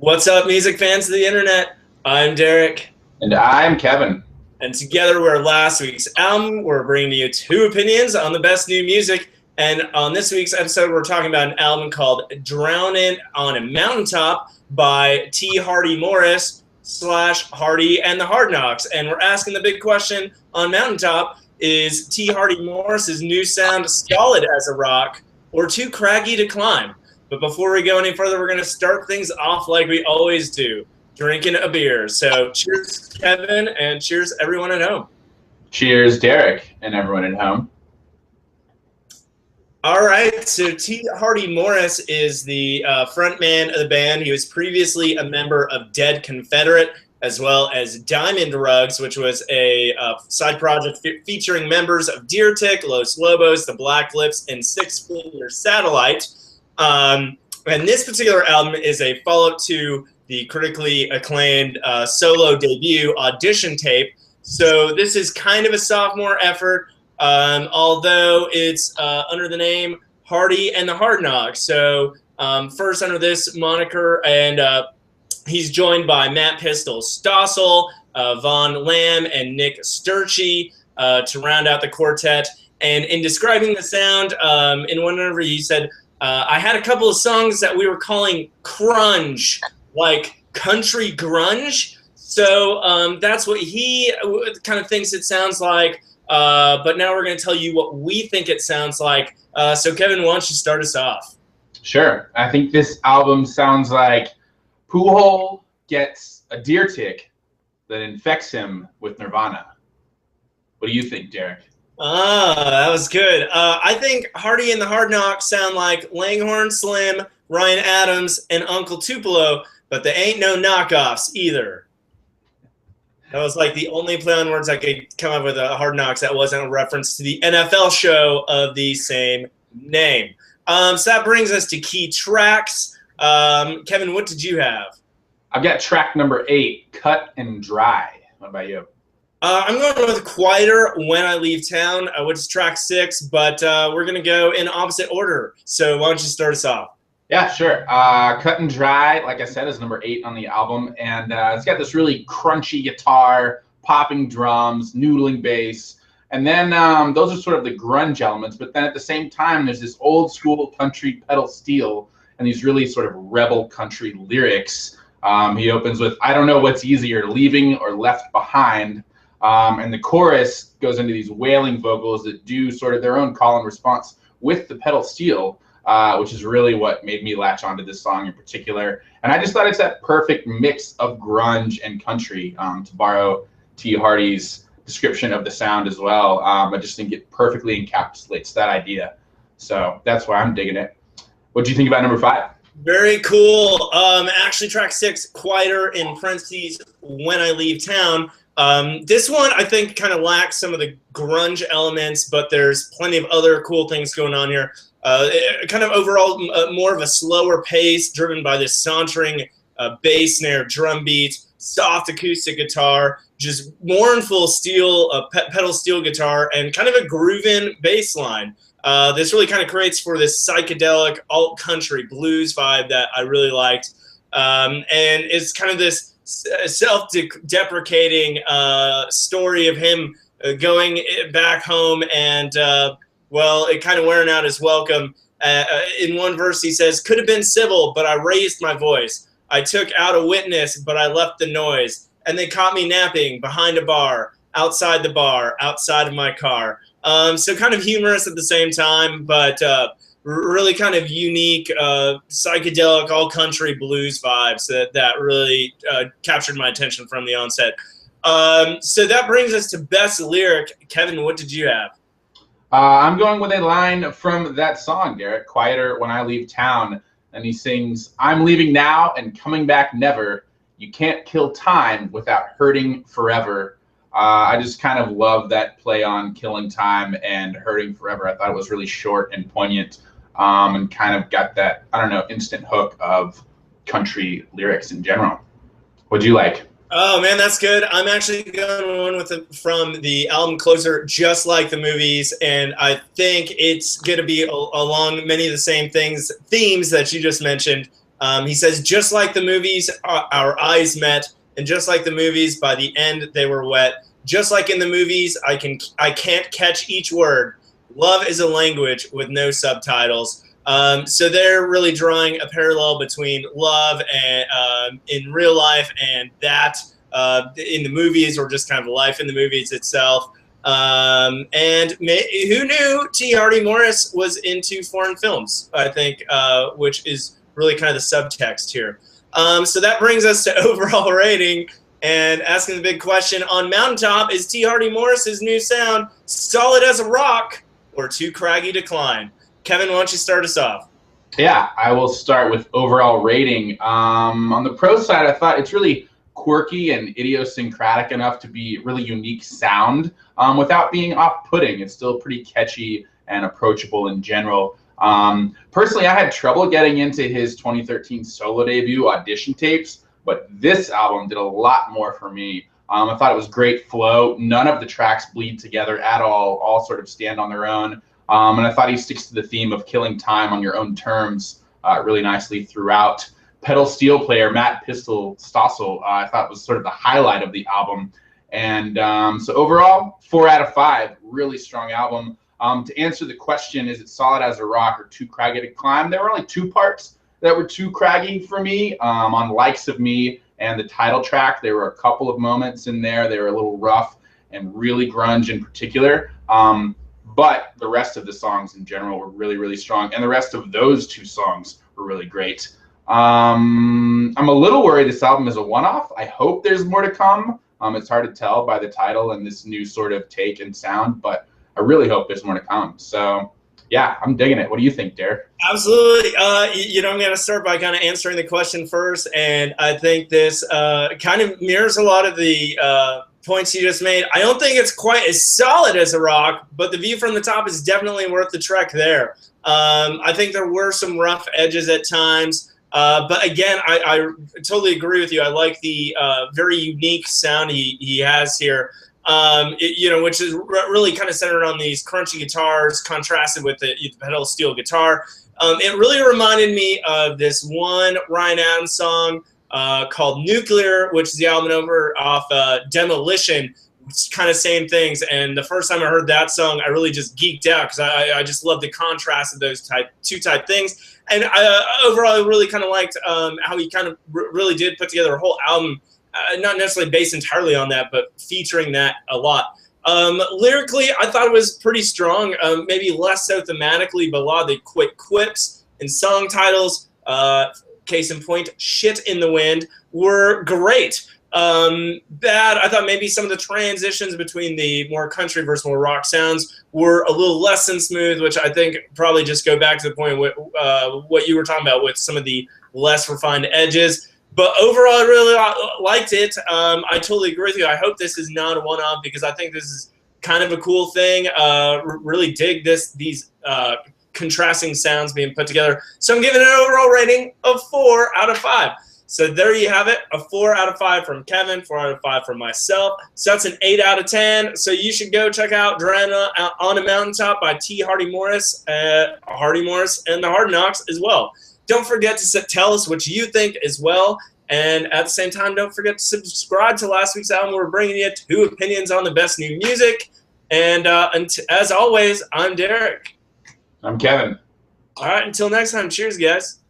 What's up, music fans of the internet? I'm Derek, And I'm Kevin. and together we're last week's album. We're bringing you two opinions on the best new music. And on this week's episode, we're talking about an album called Drownin on a Mountaintop by T. Hardy Morris / Hardy and the Hardknocks. And we're asking the big question on Mountaintop: is T. Hardy Morris's new sound solid as a rock or too craggy to climb? But before we go any further, we're going to start things off like we always do, drinking a beer. So cheers, Kevin, and cheers, everyone at home. Cheers, Derek, and everyone at home. All right, so T. Hardy Morris is the frontman of the band. He was previously a member of Dead Confederate, as well as Diamond Rugs, which was a side project featuring members of Deer Tick, Los Lobos, The Black Lips, and Six Finger Satellite. And this particular album is a follow-up to the critically acclaimed solo debut Audition Tape. So this is kind of a sophomore effort, although it's under the name Hardy and the Hardknocks. So first under this moniker, and he's joined by Matt Pistol Stossel, Von Lamb, and Nick Sturchy to round out the quartet. And in describing the sound, in one interview he said, I had a couple of songs that we were calling crunge, like country grunge. So that's what he kind of thinks it sounds like. But now we're going to tell you what we think it sounds like. So Kevin, why don't you start us off? Sure. I think this album sounds like PUJOL gets a deer tick that infects him with Nirvana. What do you think, Derek? That was good. I think Hardy and the Hardknocks sound like Langhorne Slim, Ryan Adams, and Uncle Tupelo, but they ain't no knockoffs either. That was like the only play on words I could come up with a Hardknocks that wasn't a reference to the NFL show of the same name. So that brings us to key tracks. Kevin, what did you have? I've got track number 8, Cut and Dry. What about you? I'm going with Quieter When I Leave Town, which is track 6, but we're going to go in opposite order. So why don't you start us off? Yeah, sure. Cut and Dry, like I said, is number 8 on the album. And it's got this really crunchy guitar, popping drums, noodling bass. And then those are sort of the grunge elements. But then at the same time, there's this old school country pedal steel and these really sort of rebel country lyrics. He opens with, I don't know what's easier, leaving or left behind. And the chorus goes into these wailing vocals that do sort of their own call and response with the pedal steel, which is really what made me latch onto this song in particular. And I just thought it's that perfect mix of grunge and country, to borrow T. Hardy's description of the sound as well. I just think it perfectly encapsulates that idea. So that's why I'm digging it. What do you think about number 5? Very cool. Actually, track 6, Quieter in parentheses, When I Leave Town. This one, I think, kind of lacks some of the grunge elements, but there's plenty of other cool things going on here. Kind of overall more of a slower pace, driven by this sauntering bass snare, drum beat, soft acoustic guitar, just mournful steel, pedal steel guitar, and kind of a grooving bass line. This really kind of creates for this psychedelic alt-country blues vibe that I really liked. And it's kind of this self-deprecating story of him going back home and, well, it kind of wearing out his welcome. In one verse he says, could have been civil, but I raised my voice. I took out a witness, but I left the noise. And they caught me napping behind a bar, outside the bar, outside of my car. So kind of humorous at the same time, but really kind of unique, psychedelic, all-country blues vibes that really captured my attention from the onset. So that brings us to best lyric. Kevin, what did you have? I'm going with a line from that song, Derek, Quieter When I Leave Town. And he sings, I'm leaving now and coming back never. You can't kill time without hurting forever. I just kind of love that play on killing time and hurting forever. I thought it was really short and poignant, and kind of got that, I don't know, instant hook of country lyrics in general. What'd you like? Oh, man, that's good. I'm actually going with it from the album Closer, Just Like the Movies, and I think it's going to be along many of the same themes that you just mentioned. He says, just like the movies, our eyes met, and just like the movies, by the end they were wet. Just like in the movies, I can't catch each word. Love is a language with no subtitles. So they're really drawing a parallel between love and in real life and that in the movies, or just kind of life in the movies itself. And who knew T. Hardy Morris was into foreign films, I think, which is really kind of the subtext here. So that brings us to overall rating and asking the big question on Mountaintop: is T. Hardy Morris's new sound solid as a rock or too craggy to climb? Kevin, why don't you start us off? Yeah, I will start with overall rating. On the pro side, I thought it's really quirky and idiosyncratic enough to be really unique sound without being off-putting. It's still pretty catchy and approachable in general. Personally, I had trouble getting into his 2013 solo debut Audition tapes, but this album did a lot more for me. I thought it was great flow. None of the tracks bleed together at all sort of stand on their own. And I thought he sticks to the theme of killing time on your own terms really nicely throughout. Pedal steel player Matt Pistol Stossel, I thought was sort of the highlight of the album. And so overall, 4 out of 5, really strong album. To answer the question, is it solid as a rock or too craggy to climb? There were only 2 parts that were too craggy for me. On Likes of Me and the title track, there were a couple of moments in there. They were a little rough and really grunge in particular. But the rest of the songs in general were really, really strong. And the rest of those 2 songs were really great. I'm a little worried this album is a one-off. I hope there's more to come. It's hard to tell by the title and this new sort of take and sound, but I really hope there's more to come. So yeah, I'm digging it. What do you think, Derek? Absolutely. I'm going to start by kind of answering the question first. And I think this kind of mirrors a lot of the points you just made. I don't think it's quite as solid as a rock, but the view from the top is definitely worth the trek there. I think there were some rough edges at times. But again, I totally agree with you. I like the very unique sound he has here, which is really kind of centered on these crunchy guitars contrasted with the pedal steel guitar. It really reminded me of this one Ryan Adams song called Nuclear, which is the album over off Demolition. It's kind of same things. And the first time I heard that song, I really just geeked out because I just love the contrast of those two type things. And overall, I really kind of liked how he kind of really did put together a whole album, not necessarily based entirely on that, but featuring that a lot. Lyrically, I thought it was pretty strong, maybe less so thematically, but a lot of the quick quips and song titles, case in point, Shit in the Wind, were great. Bad, I thought maybe some of the transitions between the more country versus more rock sounds were a little less than smooth, which I think probably just go back to the point with what you were talking about with some of the less refined edges. But overall, I really liked it. I totally agree with you. I hope this is not a one-off because I think this is kind of a cool thing. Really dig these contrasting sounds being put together. So I'm giving it an overall rating of 4 out of 5. So there you have it, a 4 out of 5 from Kevin, 4 out of 5 from myself. So that's an 8 out of 10. So you should go check out Drownin on a Mountaintop by T. Hardy Morris and the Hardknocks as well. Don't forget to tell us what you think as well. And at the same time, don't forget to subscribe to last week's album. We're bringing you 2 opinions on the best new music. And as always, I'm Derek. I'm Kevin. All right, until next time, cheers, guys.